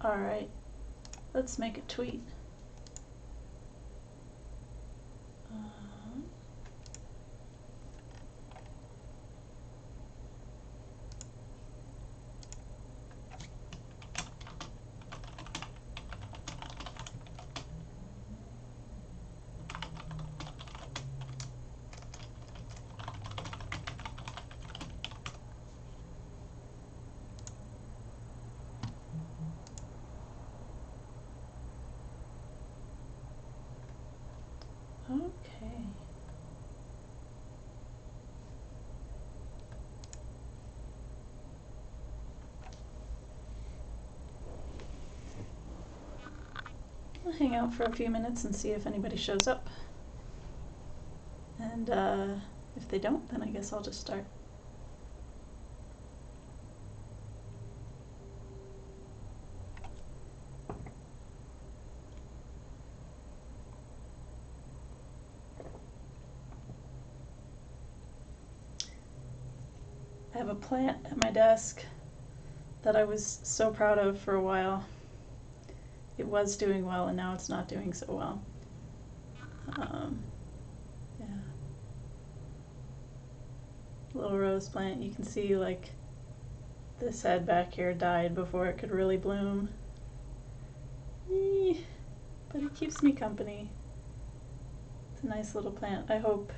Alright, let's make a tweet. Okay. I'll hang out for a few minutes and see if anybody shows up. And if they don't, then I guess I'll just start. I have a plant at my desk that I was so proud of for a while. It was doing well and now it's not doing so well. Yeah. Little rose plant, you can see like this head back here died before it could really bloom. Eee, but it keeps me company. It's a nice little plant. I hope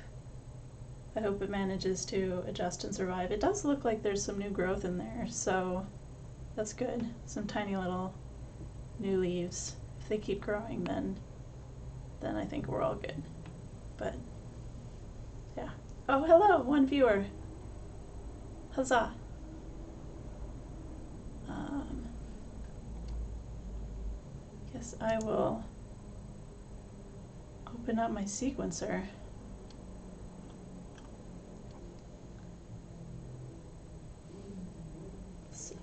it manages to adjust and survive. It does look like there's some new growth in there, so that's good. Some tiny little new leaves. If they keep growing, then I think we're all good. But yeah. Oh, hello, one viewer. Huzzah. Guess I will open up my sequencer. Let's see.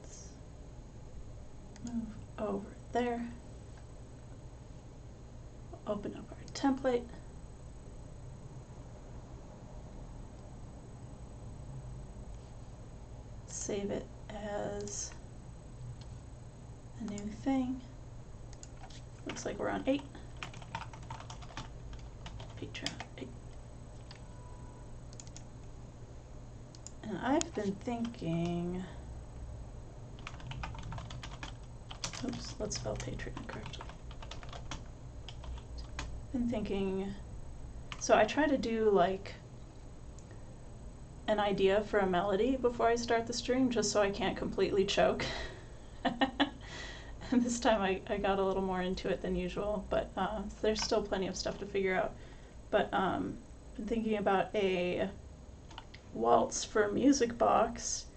Let's move over there. Open up our template. Save it as a new thing. Looks like we're on 8. Patreon 8. And I've been thinking, oops, let's spell Patreon correctly. Been thinking, so I try to do like an idea for a melody before I start the stream, just so I can't completely choke. And this time I got a little more into it than usual, but there's still plenty of stuff to figure out. But been thinking about a waltz for Music Box,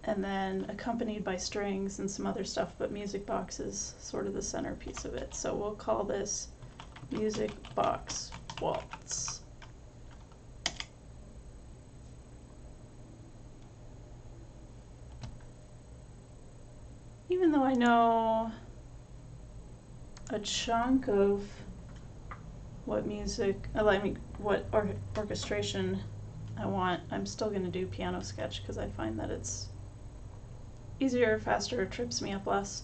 and then accompanied by strings and some other stuff, but Music Box is sort of the centerpiece of it. So we'll call this Music Box Waltz. Even though I know a chunk of what music, what orchestration I want, I'm still going to do Piano Sketch because I find that it's easier, faster, trips me up less.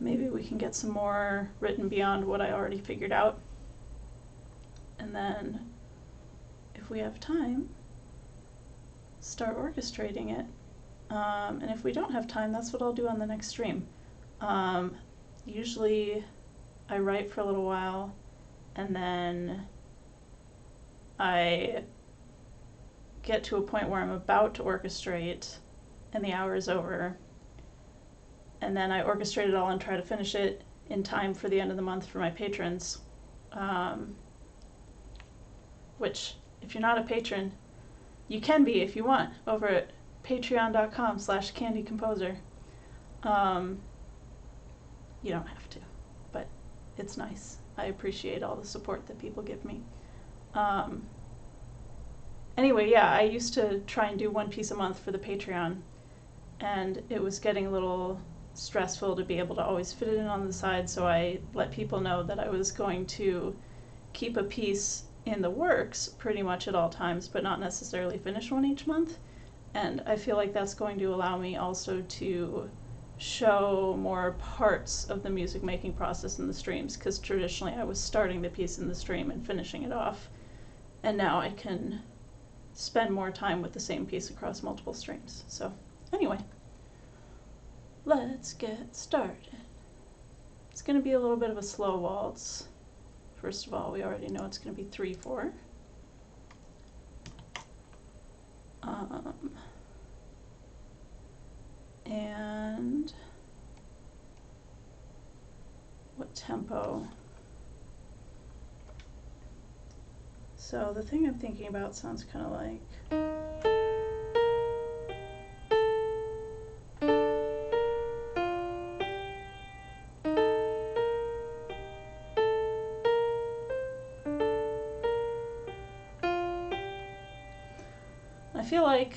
Maybe we can get some more written beyond what I already figured out. And then, if we have time, start orchestrating it. And if we don't have time, that's what I'll do on the next stream. Usually I write for a little while and then I get to a point where I'm about to orchestrate and the hour is over, and then I orchestrate it all and try to finish it in time for the end of the month for my patrons, which, if you're not a patron, you can be if you want over at patreon.com/candycomposer. You don't have to, but it's nice. I appreciate all the support that people give me. Anyway, yeah, I used to try and do one piece a month for the Patreon, and it was getting a little stressful to be able to always fit it in on the side, so I let people know that I was going to keep a piece in the works pretty much at all times, but not necessarily finish one each month, And I feel like that's going to allow me also to show more parts of the music making process in the streams, because traditionally I was starting the piece in the stream and finishing it off, and now I can spend more time with the same piece across multiple streams. So anyway, let's get started. It's going to be a little bit of a slow waltz. First of all, we already know it's going to be 3/4. And what tempo? So the thing I'm thinking about sounds kind of like. I feel like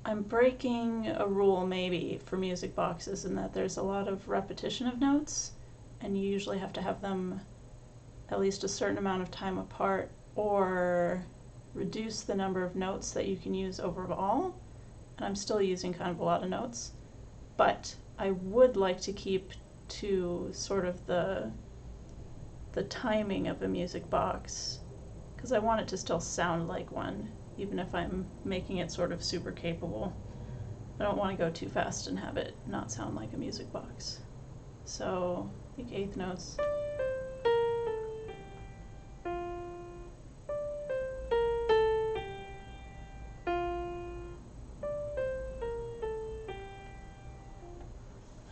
I'm breaking a rule maybe for music boxes in that there's a lot of repetition of notes, and you usually have to have them at least a certain amount of time apart or reduce the number of notes that you can use overall. And I'm still using kind of a lot of notes, but I would like to keep to sort of the timing of a music box, because I want it to still sound like one, even if I'm making it sort of super capable. I don't want to go too fast and have it not sound like a music box. So I think eighth notes.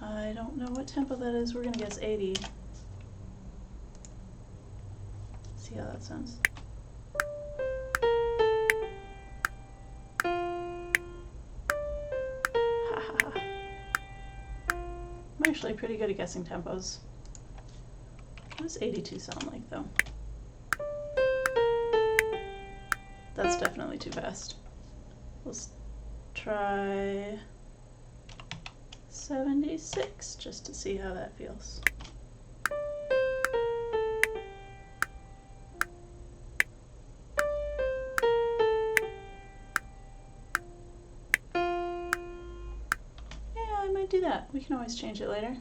I don't know what tempo that is. We're going to guess 80. See how that sounds. I'm actually pretty good at guessing tempos. What does 82 sound like, though? That's definitely too fast. Let's try 76 just to see how that feels. Do that. We can always change it later.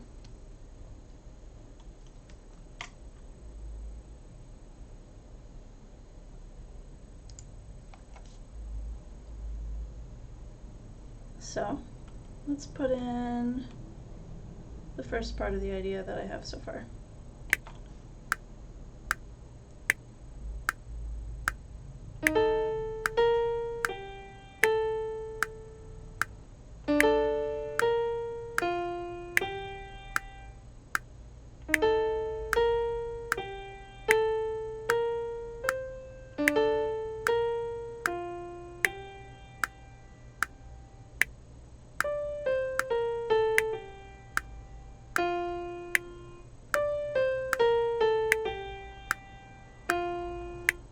So let's put in the first part of the idea that I have so far.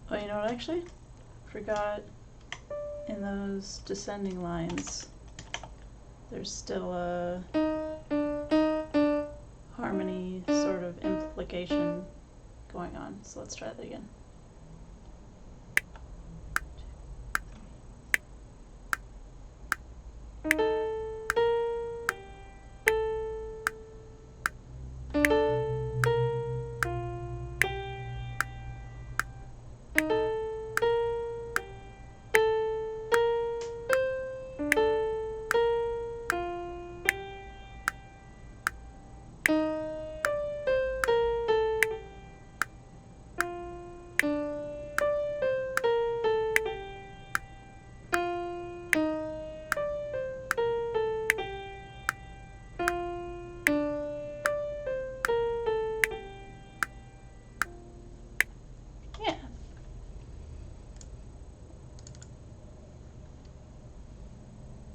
Oh, you know what, actually? Forgot in those descending lines, there's still a harmony sort of implication going on. So let's try that again.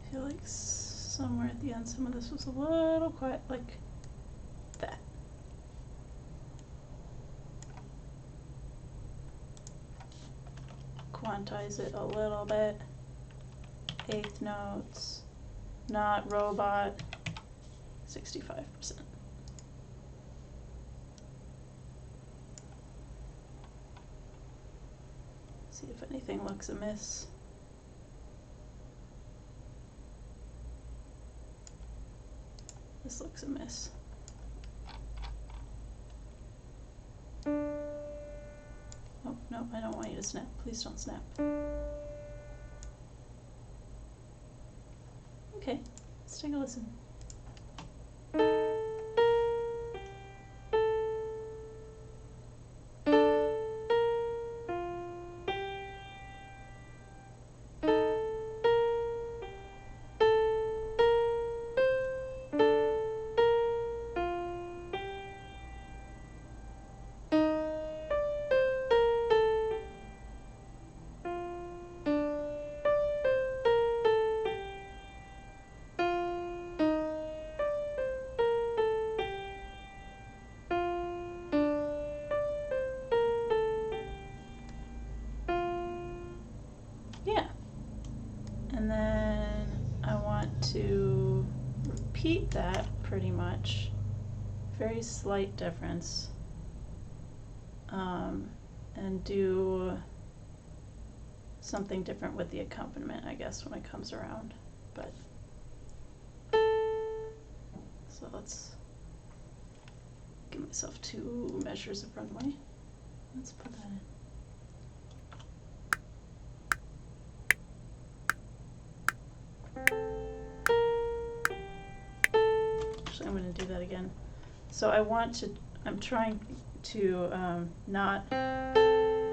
I feel like somewhere at the end some of this was a little quiet, like that. Quantize it a little bit. Eighth notes, not robot, 65%. See if anything looks amiss. This looks amiss. Oh, no, I don't want you to snap. Please don't snap. Okay, let's take a listen. Yeah. And then I want to repeat that pretty much. Very slight difference. And do something different with the accompaniment, I guess, when it comes around. But so let's give myself 2 measures of runway. Let's put that in. Actually, I'm going to do that again. So I'm trying to not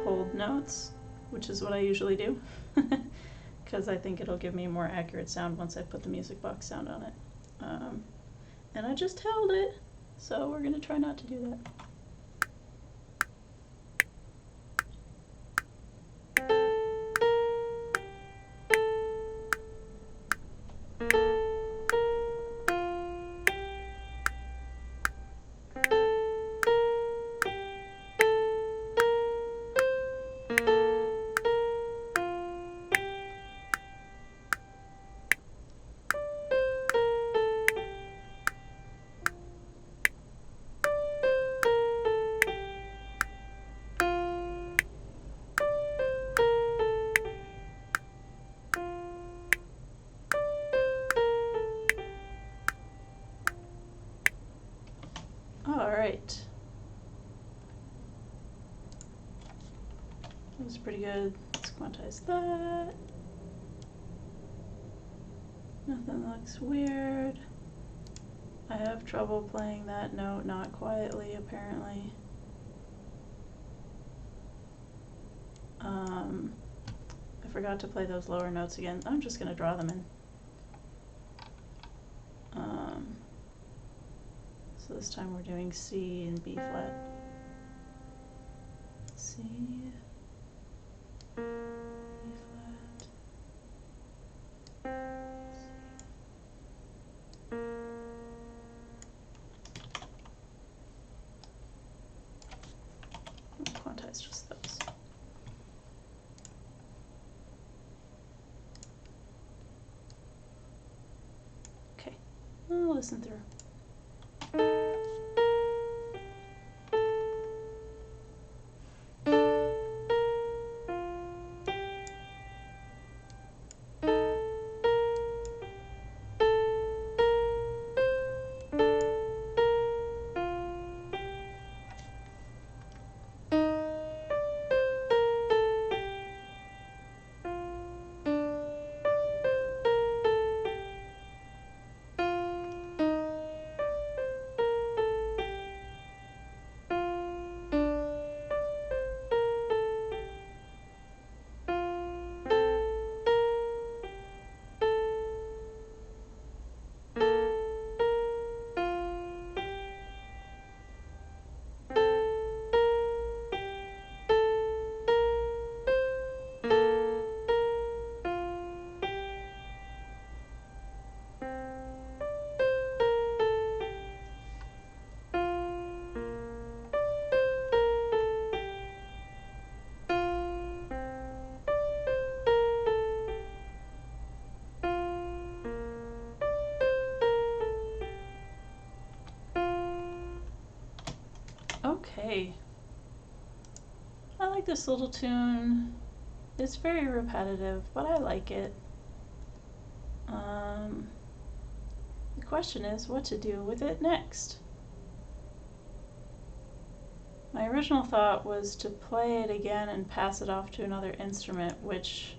hold notes, which is what I usually do, because I think it'll give me a more accurate sound once I put the music box sound on it. And I just held it, so we're going to try not to do that. Alright. That was pretty good. Let's quantize that. Nothing looks weird. I have trouble playing that note not quietly, apparently. I forgot to play those lower notes again. I'm just going to draw them in. So this time we're doing C and B flat. C, B flat, C. I'll quantize just those. Okay, I'll listen through. Okay. I like this little tune. It's very repetitive, but I like it. The question is what to do with it next. My original thought was to play it again and pass it off to another instrument, which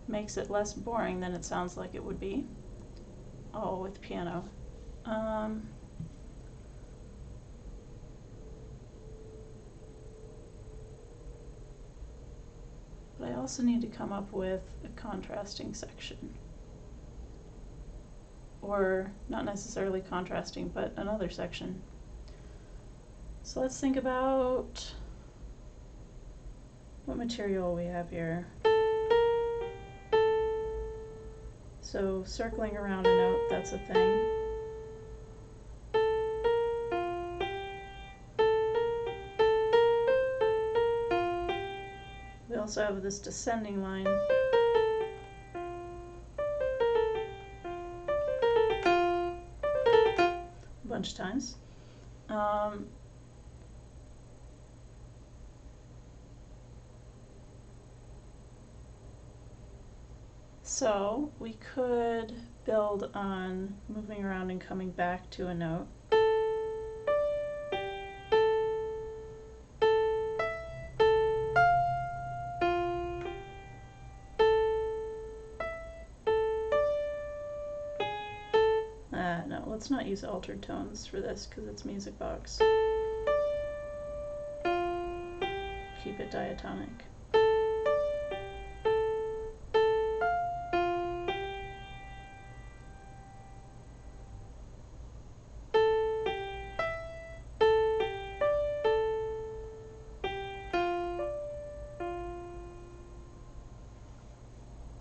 makes it less boring than it sounds like it would be, all with piano. But I also need to come up with a contrasting section. Or not necessarily contrasting, but another section. So let's think about what material we have here. So circling around a note, that's a thing. We also have this descending line. A bunch of times. So we could build on moving around and coming back to a note. No, let's not use altered tones for this because it's Music Box. Keep it diatonic.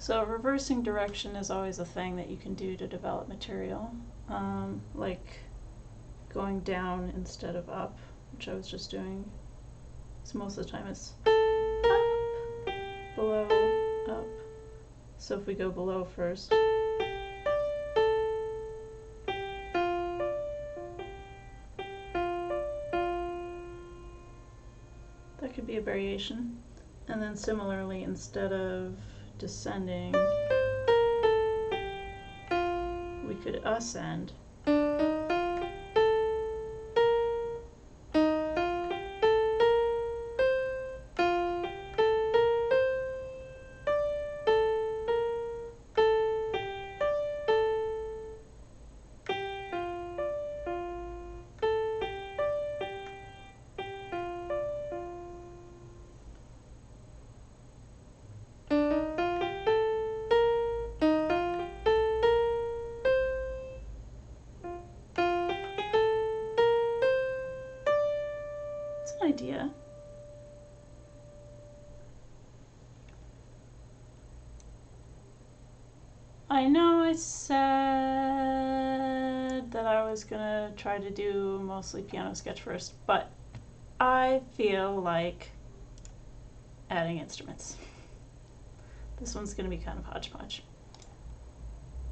So reversing direction is always a thing that you can do to develop material, like going down instead of up, which I was just doing. So most of the time it's up, below, up. So if we go below first, that could be a variation. And then similarly, instead of descending, we could ascend. Idea. I know I said that I was gonna try to do mostly piano sketch first, but I feel like adding instruments. This one's gonna be kind of hodgepodge.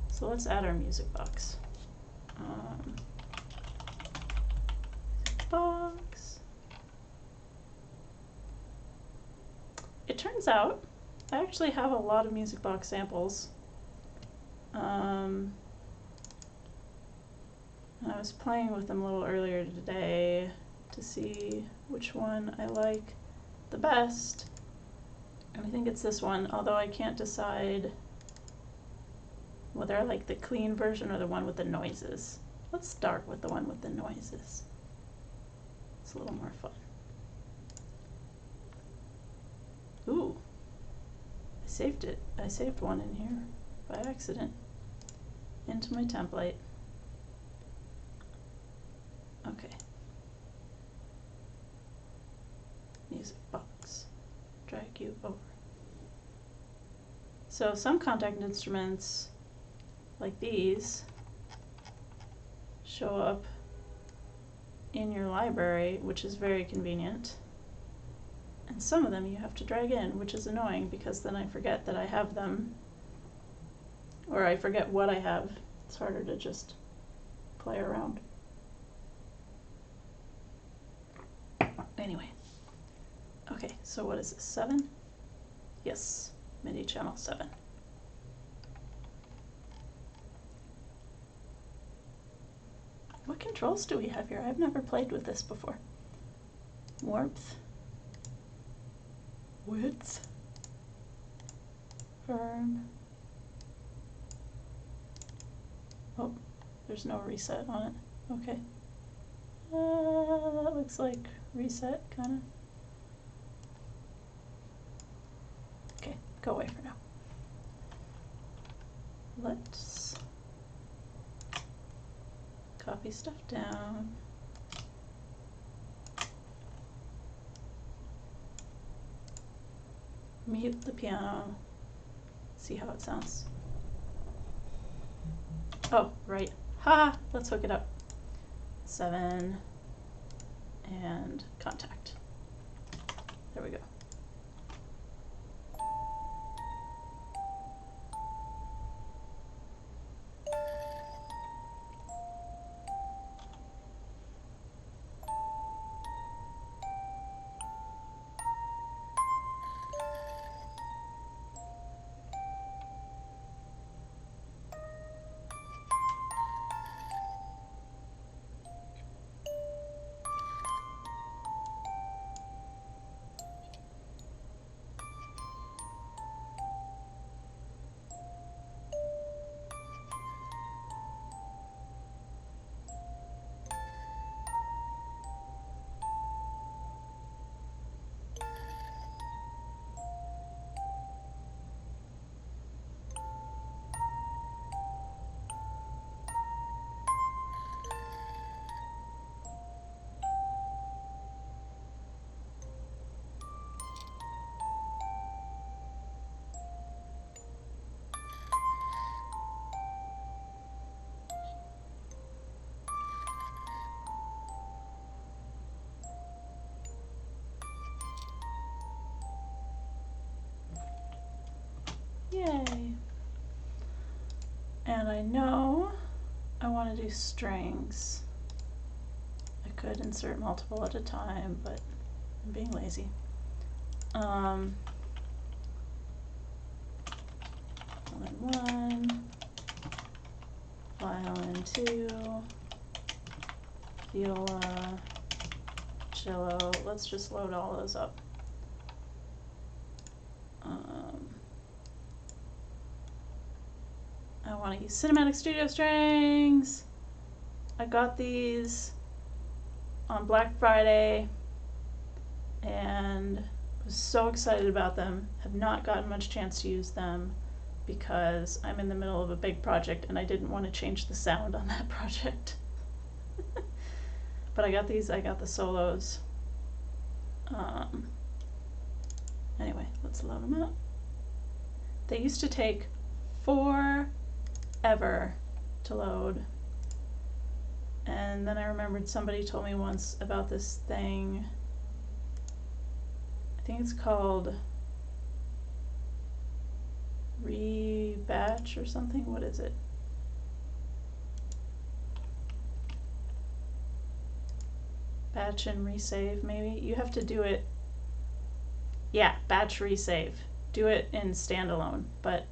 So let's add our music box. Box. It turns out I actually have a lot of Music Box samples. And I was playing with them a little earlier today to see which one I like the best. And I think it's this one, although I can't decide whether I like the clean version or the one with the noises. Let's start with the one with the noises. It's a little more fun. Ooh, I saved it. I saved one in here by accident into my template. Okay. Music Box. Drag you over. So some contact instruments, like these, show up in your library, which is very convenient. And some of them you have to drag in, which is annoying because then I forget that I have them. Or I forget what I have. It's harder to just play around. Anyway. Okay, so what is this, 7? Yes, MIDI channel 7. What controls do we have here? I've never played with this before. Warmth. Width. Firm. Oh, there's no reset on it. Okay. That looks like reset, kind of. Okay, go away for now. Let's copy stuff down. Mute the piano. See how it sounds. Oh, right. Ha! Let's hook it up. 7 and contact. There we go. Yay. And I know I want to do strings. I could insert multiple at a time, but I'm being lazy. Violin 1, violin 2, viola, cello. Let's just load all those up. I want to use Cinematic Studio strings. I got these on Black Friday and was so excited about them. Have not gotten much chance to use them because I'm in the middle of a big project and I didn't want to change the sound on that project. But I got these, I got the solos. Anyway, let's load them up. They used to take forever to load. And then I remembered somebody told me once about this thing. I think it's called Rebatch or something. What is it? Batch and resave, maybe? You have to do it. Yeah, batch resave. Do it in standalone, but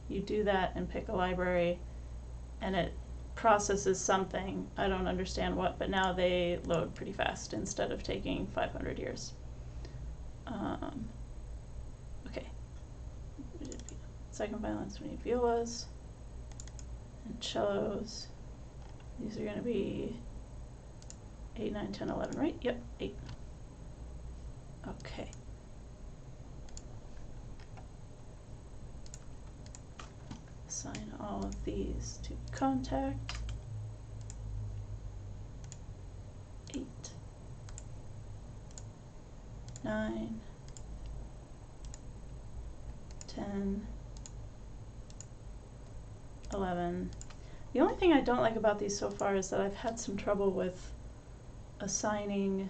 you do that and pick a library and it processes something. I don't understand what, but now they load pretty fast instead of taking 500 years. Okay. Second violins, we need violas and cellos. These are going to be 8, 9, 10, 11, right? Yep, 8. Okay. Assign all of these to contact. 8, 9, 10, 11. The only thing I don't like about these so far is that I've had some trouble with assigning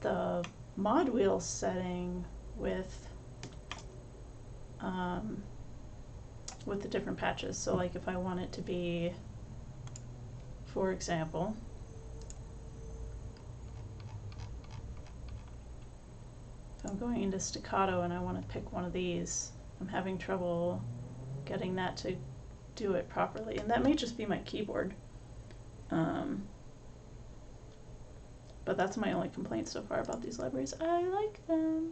the mod wheel setting with the different patches. So like if I want it to be, for example, if I'm going into staccato and I want to pick one of these, I'm having trouble getting that to do it properly. And that may just be my keyboard. But that's my only complaint so far about these libraries. I like them.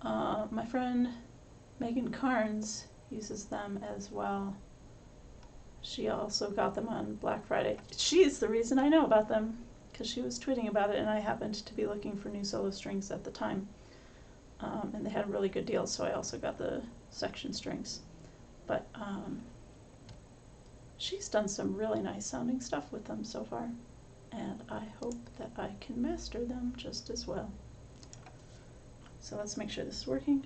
My friend Megan Carnes uses them as well. She also got them on Black Friday. She's the reason I know about them, because she was tweeting about it and I happened to be looking for new solo strings at the time. And they had really good deals, so I also got the section strings. But she's done some really nice sounding stuff with them so far, and I hope that I can master them just as well. So let's make sure this is working.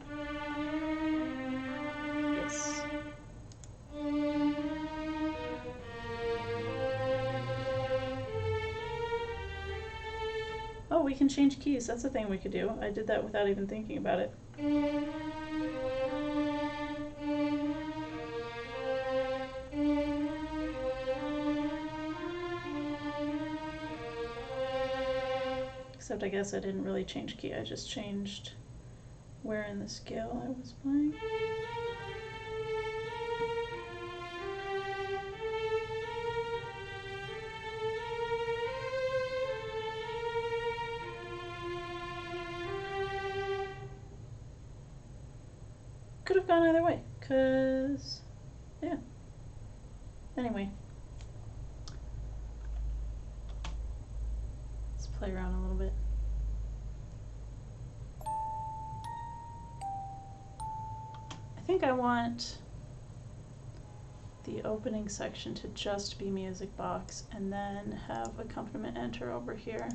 Yes. Oh, we can change keys. That's a thing we could do. I did that without even thinking about it. Except I guess I didn't really change key. I just changed where in the scale I was playing. Could have gone either way, cause yeah. Anyway, let's play around a little bit. I think I want the opening section to just be music box and then have accompaniment enter over here.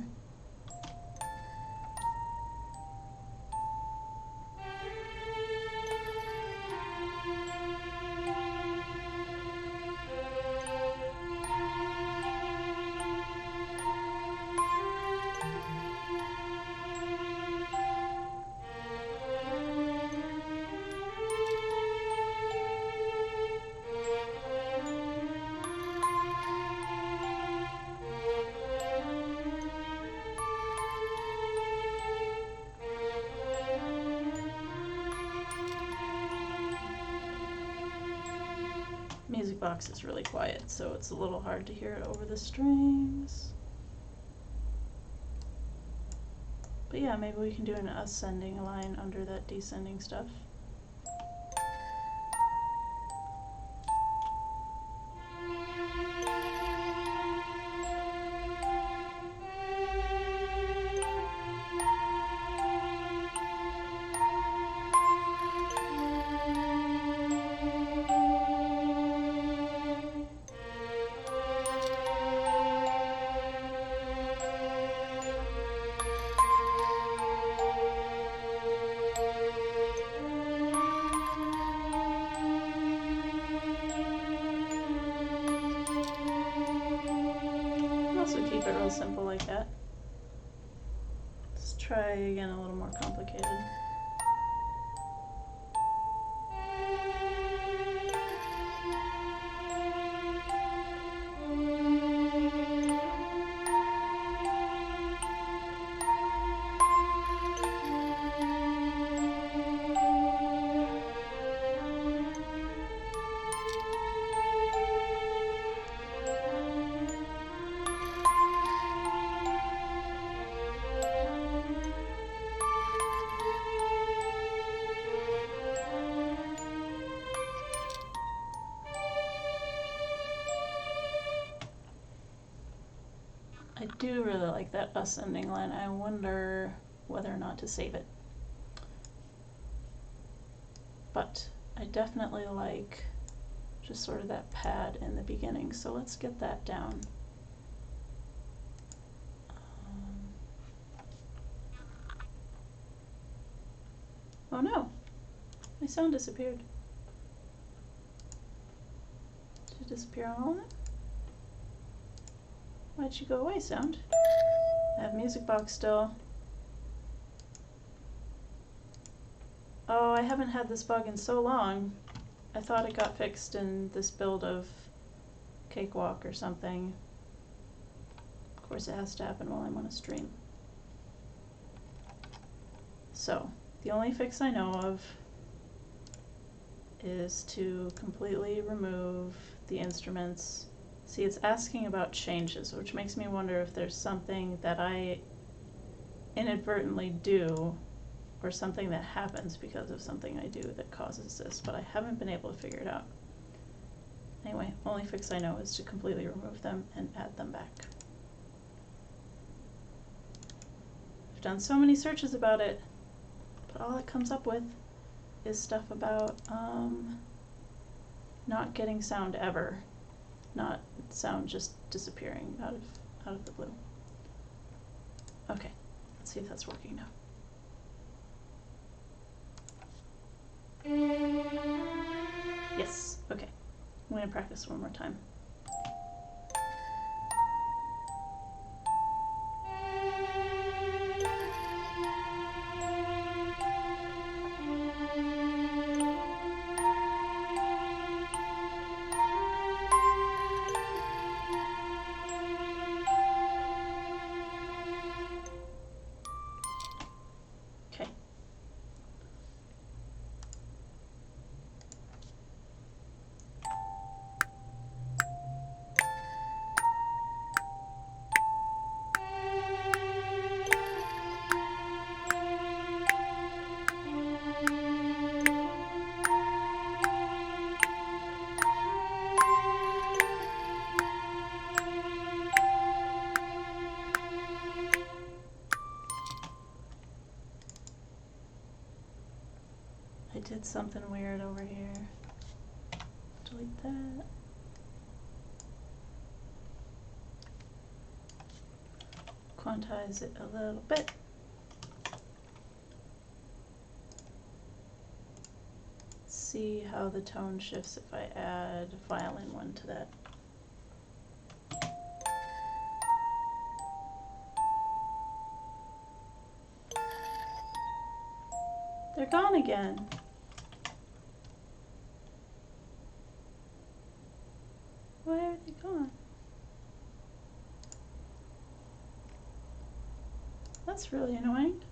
Music box is really quiet, so it's a little hard to hear it over the strings. But yeah, maybe we can do an ascending line under that descending stuff. Also keep it real simple like that. Let's try again a little more complicated. I do really like that ascending line. I wonder whether or not to save it. But I definitely like just sort of that pad in the beginning, so let's get that down. Oh no, my sound disappeared. Did it disappear on all of it? Why'd you go away, sound? I have music box still. Oh, I haven't had this bug in so long. I thought it got fixed in this build of Cakewalk or something. Of course it has to happen while I'm on a stream. So, the only fix I know of is to completely remove the instruments. See, it's asking about changes, which makes me wonder if there's something that I inadvertently do or something that happens because of something I do that causes this, but I haven't been able to figure it out. Anyway, only fix I know is to completely remove them and add them back. I've done so many searches about it, but all it comes up with is stuff about not getting sound ever, not sound just disappearing out of the blue. Okay, let's see if that's working now. Yes, okay. I'm going to practice one more time. Okay. I did something weird over here. Delete that. Quantize it a little bit. See how the tone shifts if I add a violin one to that. They're gone again. Why are they gone? That's really annoying.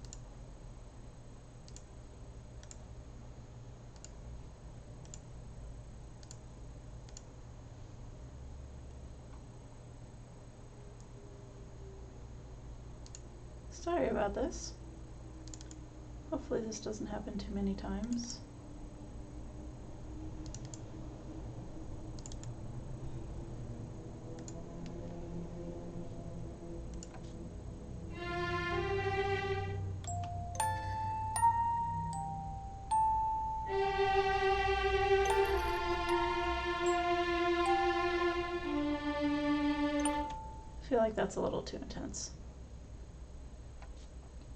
Sorry about this. Hopefully this doesn't happen too many times. I feel like that's a little too intense.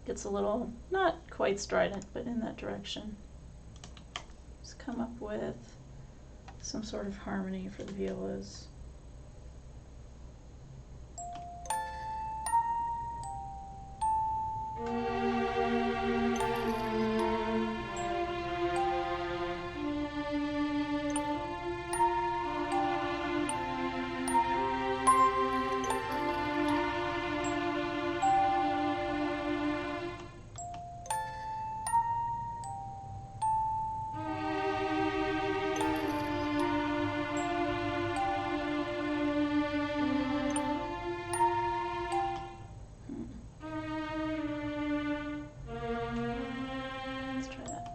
Gets a little, not quite strident, but in that direction. Just come up with some sort of harmony for the violas. Let's try that.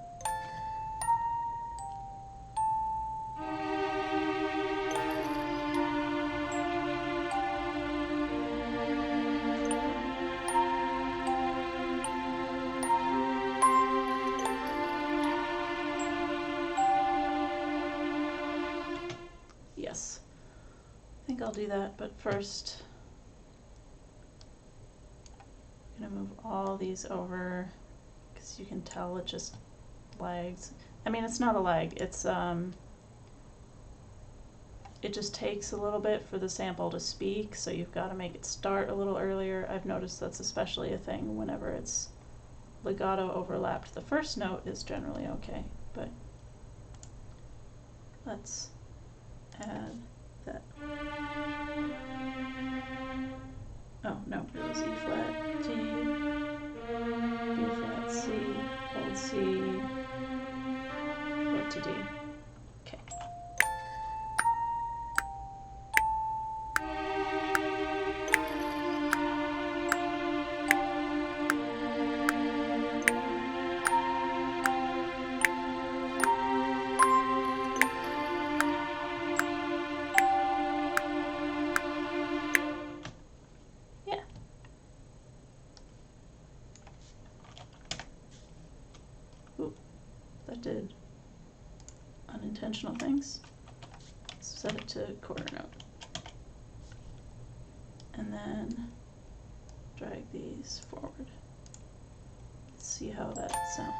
Yes, I think I'll do that, but first I'm gonna move all these over because you can tell it just lags. I mean, it's not a lag, it's it just takes a little bit for the sample to speak, so you've got to make it start a little earlier. I've noticed that's especially a thing whenever it's legato overlapped. The first note is generally okay, but let's add that. Oh, no, it was E flat, G, B flat, C, hold C, go to D. intentional things. Set it to quarter note. And then drag these forward. Let's see how that sounds.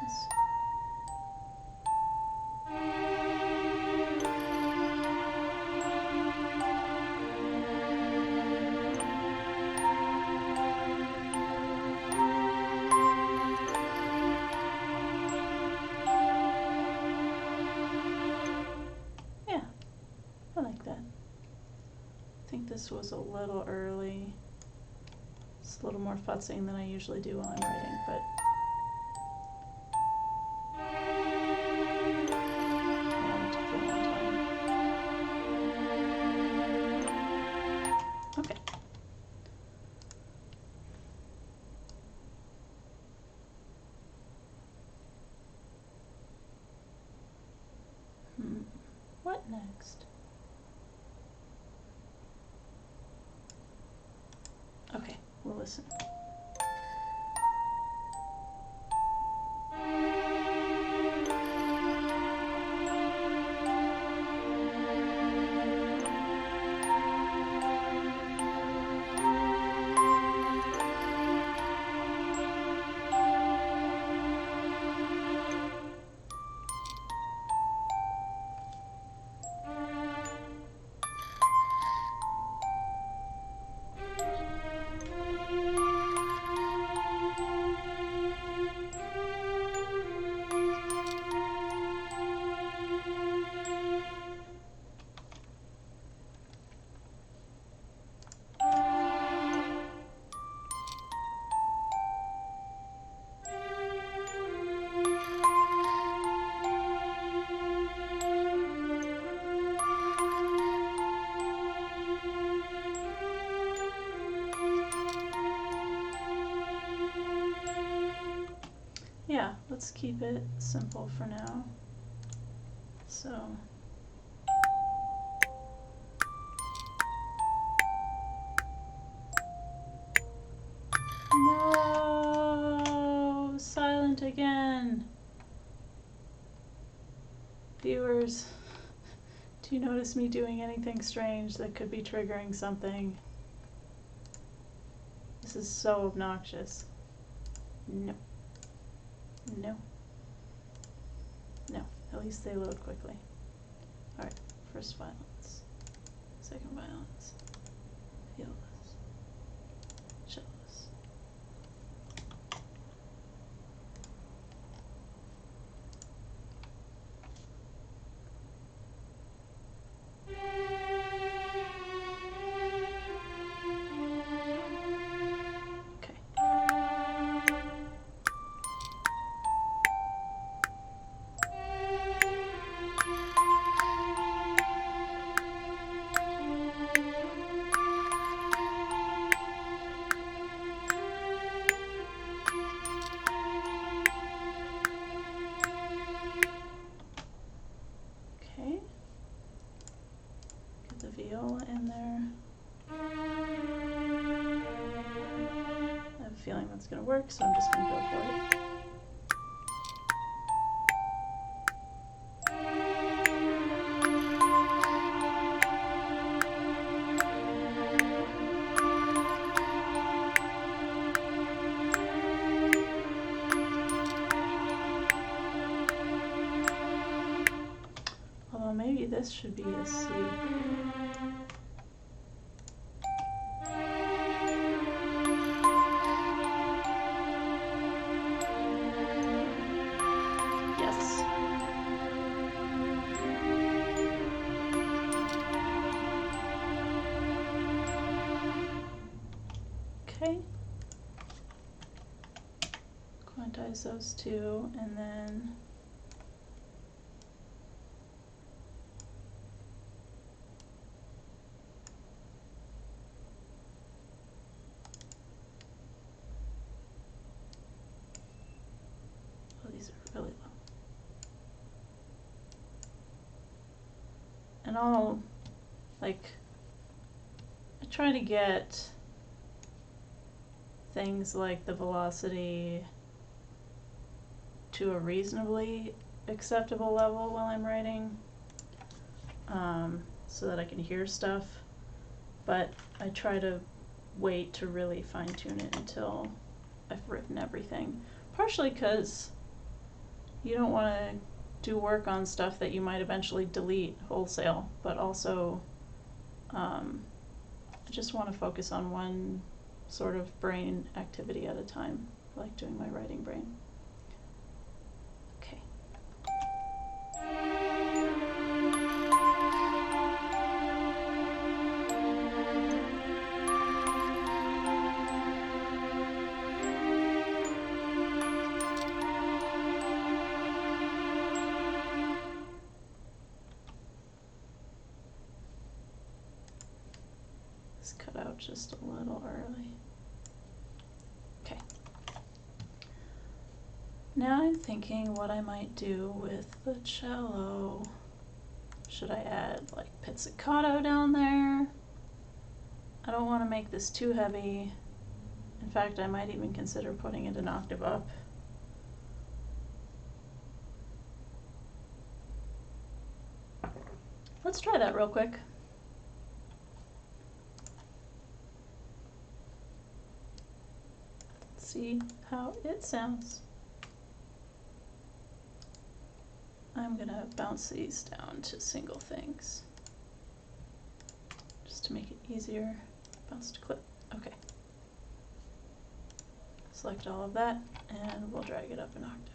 Yeah, I like that. I think this was a little early. It's a little more futzing than I usually do while I'm writing, but I want it to feel on time. Okay. What next? Okay, we'll listen. Yeah, let's keep it simple for now. So no, silent again. Viewers, do you notice me doing anything strange that could be triggering something? This is so obnoxious. No. No. No. At least they load quickly. Alright, first violence. Second violence. Feel this. Show this. Okay. Okay. Get the viola in there. I have a feeling that's going to work, so I'm just going to go for it. Although maybe this should be a C. Yes. Okay. Quantize those two, and then oh, these are really low. And I'll, like, I try to get things like the velocity to a reasonably acceptable level while I'm writing. so that I can hear stuff, but I try to wait to really fine tune it until I've written everything. Partially because you don't want to do work on stuff that you might eventually delete wholesale, but also I just want to focus on one sort of brain activity at a time. I like doing my writing brain. Okay. This cut out just a little early. Okay. Now I'm thinking what I might do with the cello. Should I add like pizzicato down there? I don't want to make this too heavy. In fact, I might even consider putting it an octave up. Let's try that real quick. See how it sounds. I'm gonna bounce these down to single things just to make it easier. Bounce to clip. Okay. Select all of that and we'll drag it up an octave.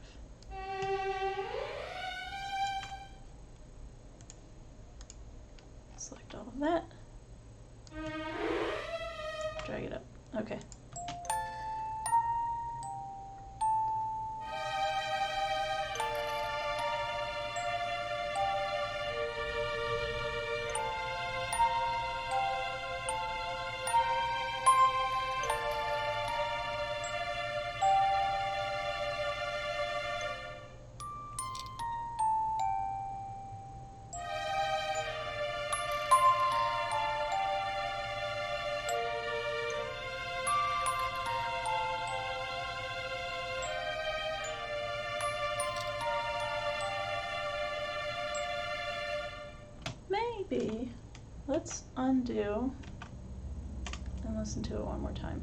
Select all of that. Drag it up. Okay. Maybe let's undo and listen to it one more time.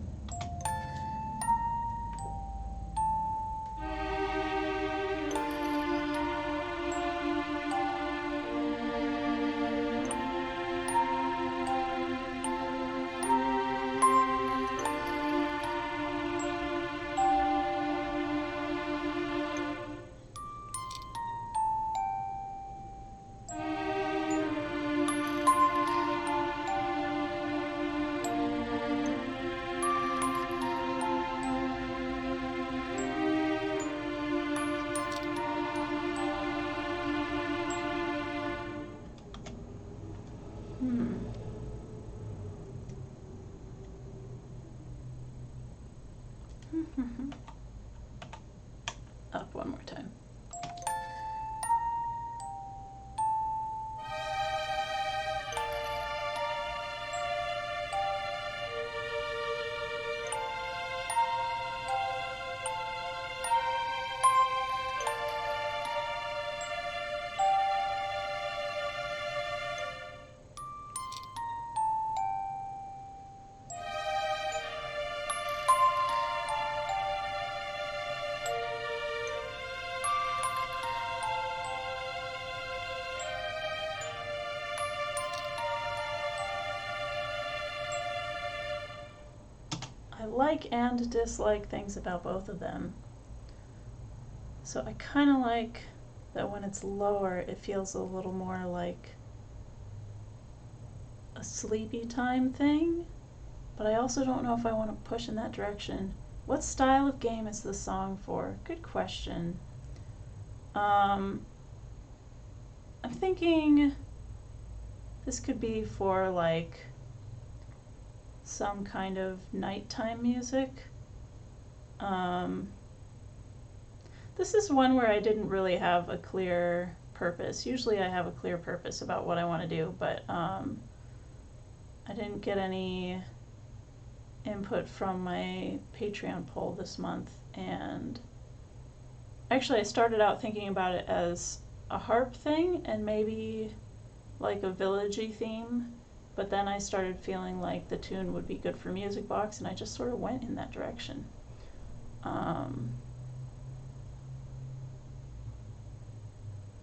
Up one more time. I like and dislike things about both of them. So I kind of like that when it's lower, it feels a little more like a sleepy time thing, but I also don't know if I want to push in that direction. What style of game is this song for? Good question. I'm thinking this could be for like some kind of nighttime music. This is one where I didn't really have a clear purpose. Usually I have a clear purpose about what I want to do, but I didn't get any input from my Patreon poll this month, and actually I started out thinking about it as a harp thing, and maybe like a villagey theme, but then I started feeling like the tune would be good for Music Box, and I just sort of went in that direction.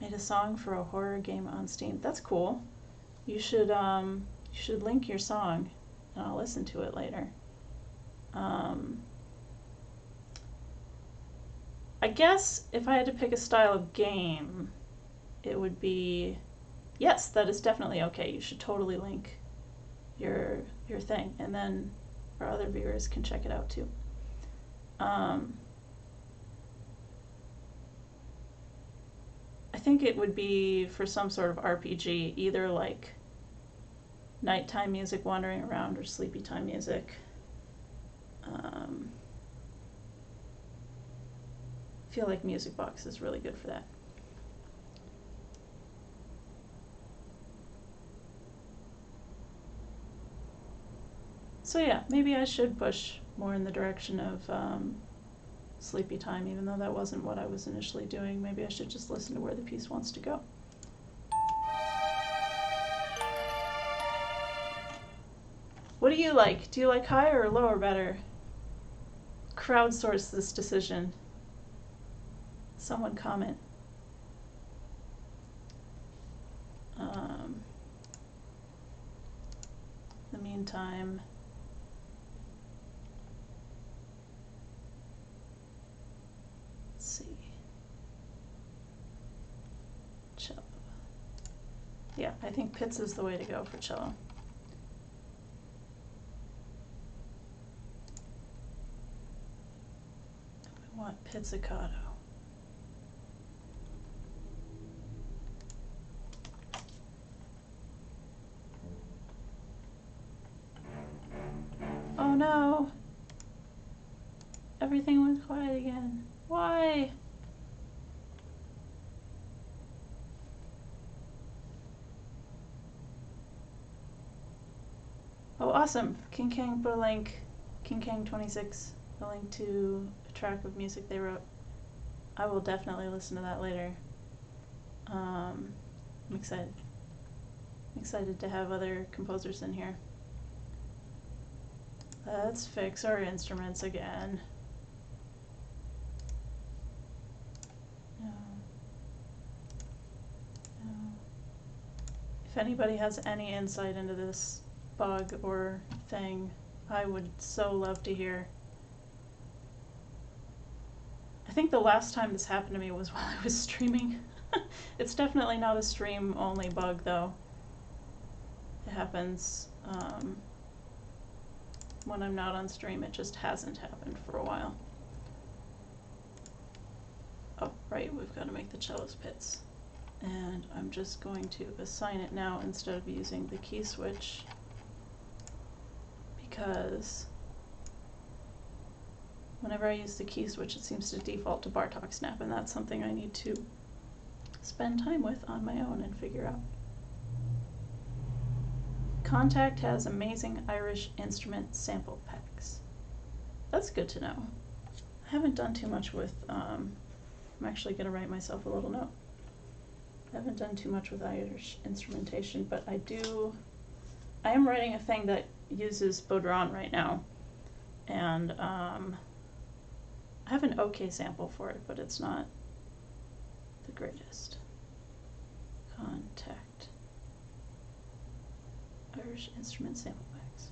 Made a song for a horror game on Steam. That's cool. You should link your song, and I'll listen to it later. I guess if I had to pick a style of game, it would be, yes, that is definitely okay. You should totally link your thing, and then our other viewers can check it out too. I think it would be for some sort of RPG, either like nighttime music wandering around or sleepy time music. I feel like Music Box is really good for that. So yeah, maybe I should push more in the direction of sleepy time, even though that wasn't what I was initially doing. Maybe I should just listen to where the piece wants to go. What do you like? Do you like higher or lower better? Crowdsource this decision. Someone comment. In the meantime, let's see. Cello. Yeah, I think Pitts is the way to go for cello. We want pizzicato. Oh no! Everything went quiet again. Why? Oh, awesome. King Kang put a link. King Kang 26, a link to a track of music they wrote. I will definitely listen to that later. I'm excited. I'm excited to have other composers in here. Let's fix our instruments again. No. No. If anybody has any insight into this bug or thing, I would so love to hear. I think the last time this happened to me was while I was streaming. It's definitely not a stream-only bug, though. It happens when I'm not on stream. It just hasn't happened for a while. Oh, right, we've got to make the cello's pits. And I'm just going to assign it now instead of using the key switch, because whenever I use the key switch, it seems to default to Bartok Snap, and that's something I need to spend time with on my own and figure out. Contact has amazing Irish instrument sample packs. That's good to know. I haven't done too much with, I'm actually going to write myself a little note. I haven't done too much with Irish instrumentation, but I am writing a thing that uses Baudron right now, and I have an okay sample for it, but it's not the greatest. Contact. Irish instrument sample packs.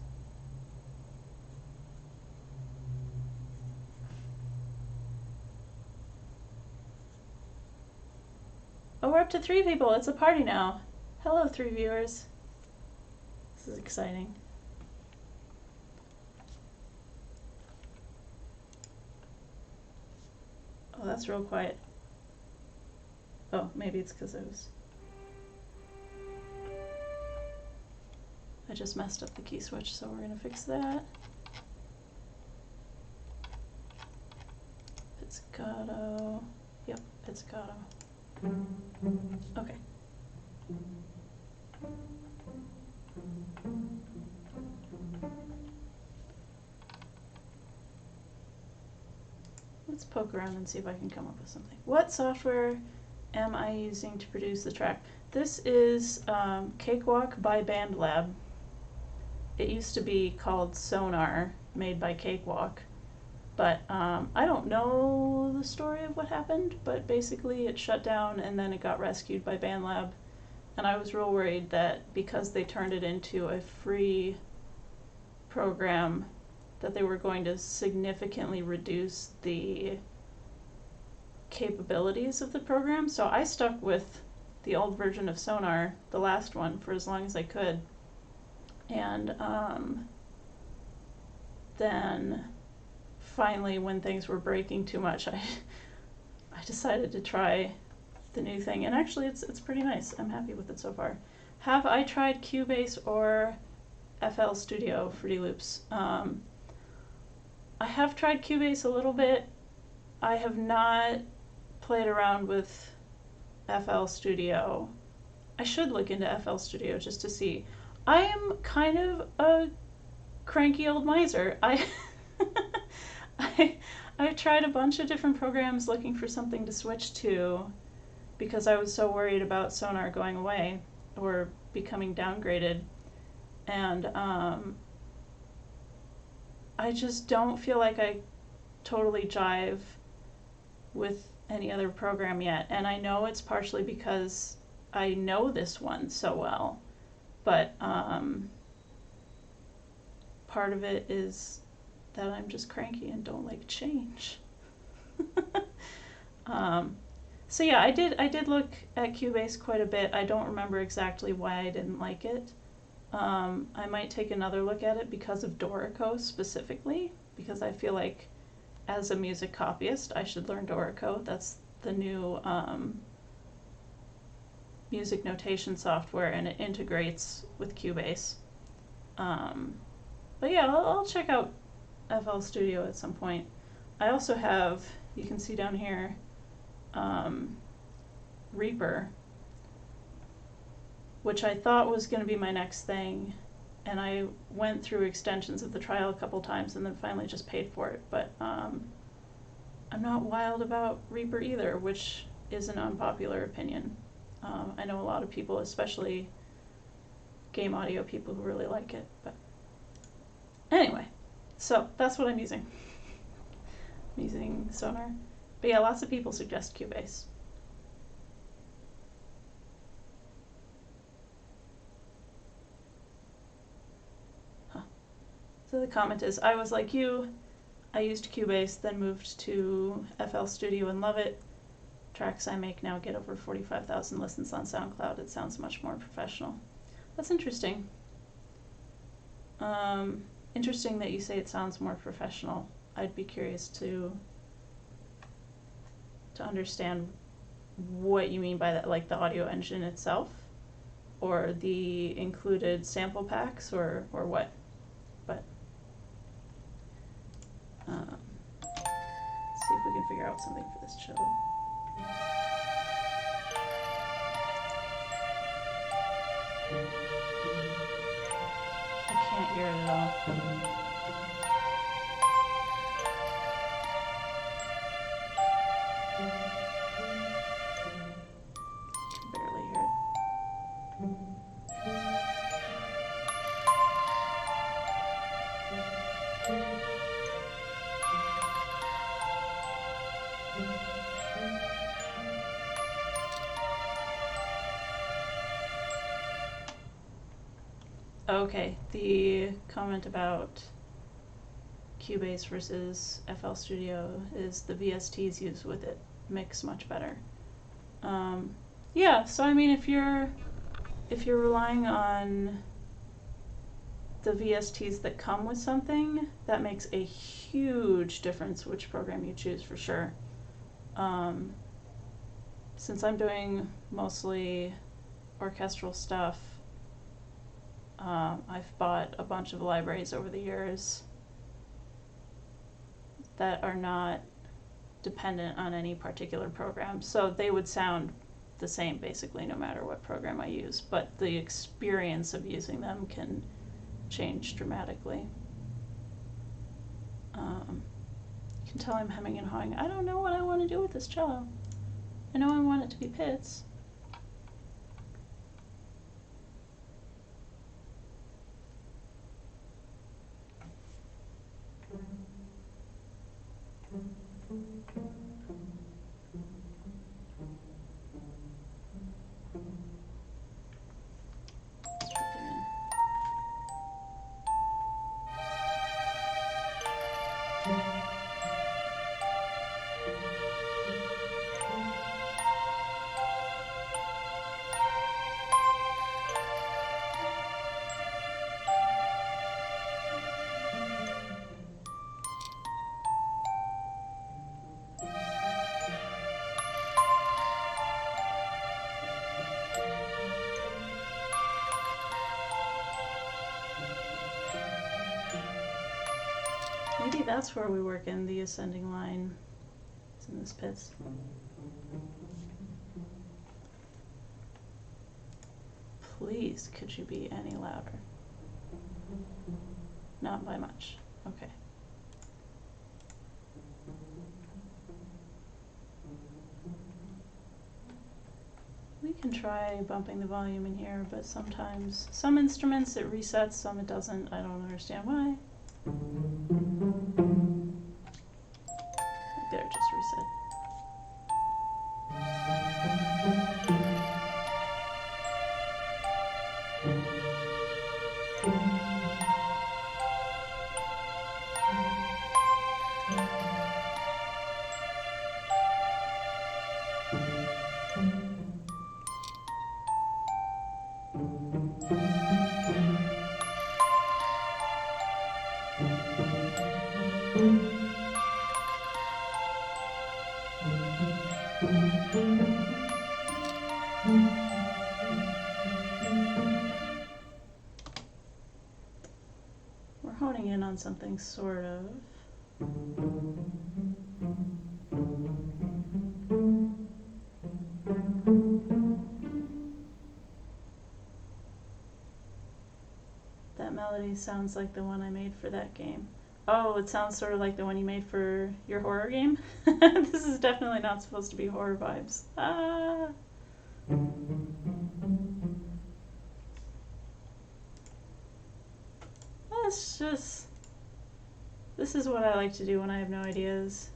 Oh, we're up to 3 people. It's a party now. Hello, 3 viewers. This is exciting. Oh, that's real quiet. Oh, maybe it's because I just messed up the key switch, so we're gonna fix that. Pizzicato. Yep, pizzicato. Okay. Let's poke around and see if I can come up with something. What software am I using to produce the track? This is Cakewalk by BandLab. It used to be called Sonar, made by Cakewalk. But I don't know the story of what happened, but basically it shut down and then it got rescued by BandLab. And I was real worried that because they turned it into a free program, that they were going to significantly reduce the capabilities of the program. So I stuck with the old version of Sonar, the last one, for as long as I could. And then finally, when things were breaking too much, I decided to try the new thing. And actually, it's pretty nice. I'm happy with it so far. Have I tried Cubase or FL Studio Fruity Loops? I have tried Cubase a little bit. I have not played around with FL Studio. I should look into FL Studio just to see. I am kind of a cranky old miser. I've tried a bunch of different programs looking for something to switch to because I was so worried about Sonar going away or becoming downgraded. And I just don't feel like I totally jive with any other program yet. And I know it's partially because I know this one so well, but part of it is that I'm just cranky and don't like change. So yeah, I did look at Cubase quite a bit. I don't remember exactly why I didn't like it. I might take another look at it because of Dorico specifically, because I feel like as a music copyist, I should learn Dorico. That's the new music notation software, and it integrates with Cubase. But yeah, I'll check out FL Studio at some point. I also have, you can see down here, Reaper, which I thought was going to be my next thing, and I went through extensions of the trial a couple times and then finally just paid for it. But I'm not wild about Reaper either, which is an unpopular opinion. I know a lot of people, especially game audio people, who really like it. But anyway, so that's what I'm using. I'm using Sonar. But yeah, lots of people suggest Cubase. So the comment is, I was like you, I used Cubase, then moved to FL Studio and love it. Tracks I make now get over 45,000 listens on SoundCloud. It sounds much more professional. That's interesting. Interesting that you say it sounds more professional. I'd be curious to understand what you mean by that, like the audio engine itself, or the included sample packs, or what. But let's see if we can figure out something for this cello. I can't hear it at all. Can barely hear it. Okay, the comment about Cubase versus FL Studio is the VSTs used with it mix much better. Yeah, so I mean, if you're relying on the VSTs that come with something, that makes a huge difference which program you choose, for sure. Since I'm doing mostly orchestral stuff, I've bought a bunch of libraries over the years that are not dependent on any particular program. So they would sound the same basically no matter what program I use, but the experience of using them can change dramatically. You can tell I'm hemming and hawing. I don't know what I want to do with this cello. I know I want it to be pits. Maybe that's where we work in the ascending line. It's in this pits. Please, could you be any louder? Not by much. Okay. We can try bumping the volume in here, but sometimes, some instruments it resets, some it doesn't. I don't understand why. There, it just reset. We're honing in on something sort of. That melody sounds like the one I made for that game. Oh, it sounds sort of like the one you made for your horror game? This is definitely not supposed to be horror vibes. Ah. That's just... This is what I like to do when I have no ideas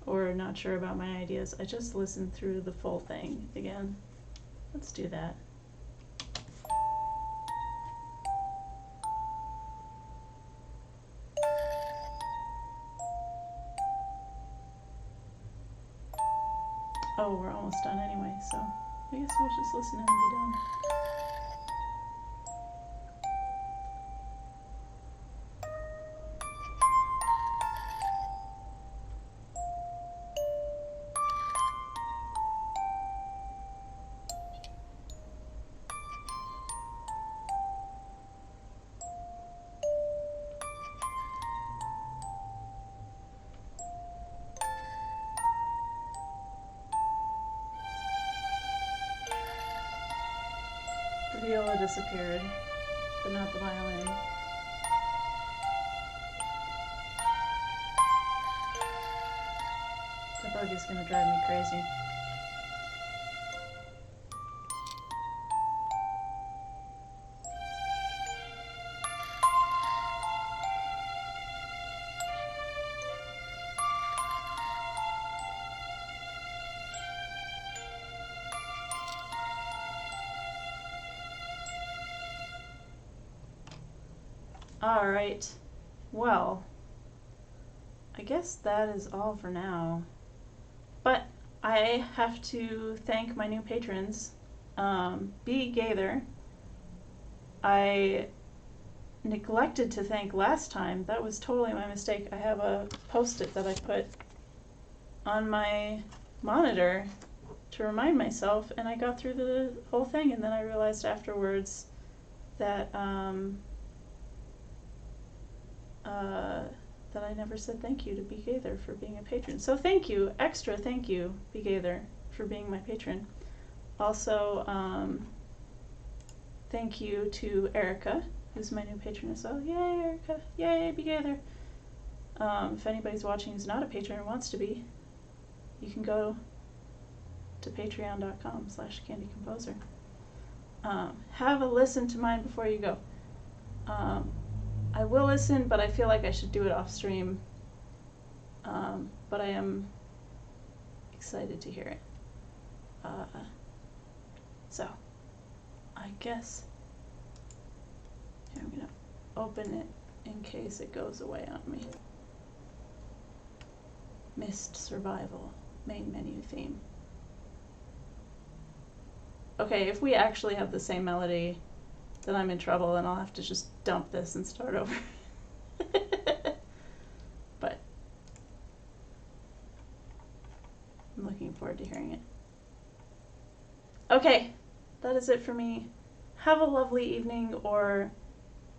or not sure about my ideas. I just listen through the full thing again. Let's do that. Oh, we're almost done anyway, so I guess we'll just listen and be done. The viola disappeared, but not the violin. The bug is gonna drive me crazy. Alright, well, I guess that is all for now. But I have to thank my new patrons. B. Gaither. I neglected to thank last time. That was totally my mistake. I have a post-it that I put on my monitor to remind myself, and I got through the whole thing, and then I realized afterwards that that I never said thank you to B. Gaither for being a patron. So thank you, extra thank you, B. Gaither, for being my patron. Also, thank you to Erica, who's my new patron as well. Yay, Erica! Yay, B. Gaither! If anybody's watching who's not a patron and wants to be, you can go to patreon.com/candycomposer. Have a listen to mine before you go. I will listen, but I feel like I should do it off stream. But I am excited to hear it. So, I guess here, I'm gonna open it in case it goes away on me. Mist Survival, main menu theme. Okay, if we actually have the same melody, then I'm in trouble and I'll have to just dump this and start over. But I'm looking forward to hearing it. Okay, that is it for me. Have a lovely evening or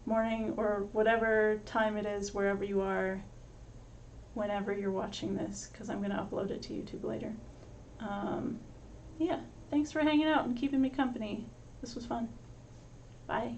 morning or whatever time it is wherever you are whenever you're watching this, because I'm going to upload it to YouTube later. Yeah, thanks for hanging out and keeping me company. This was fun. Bye.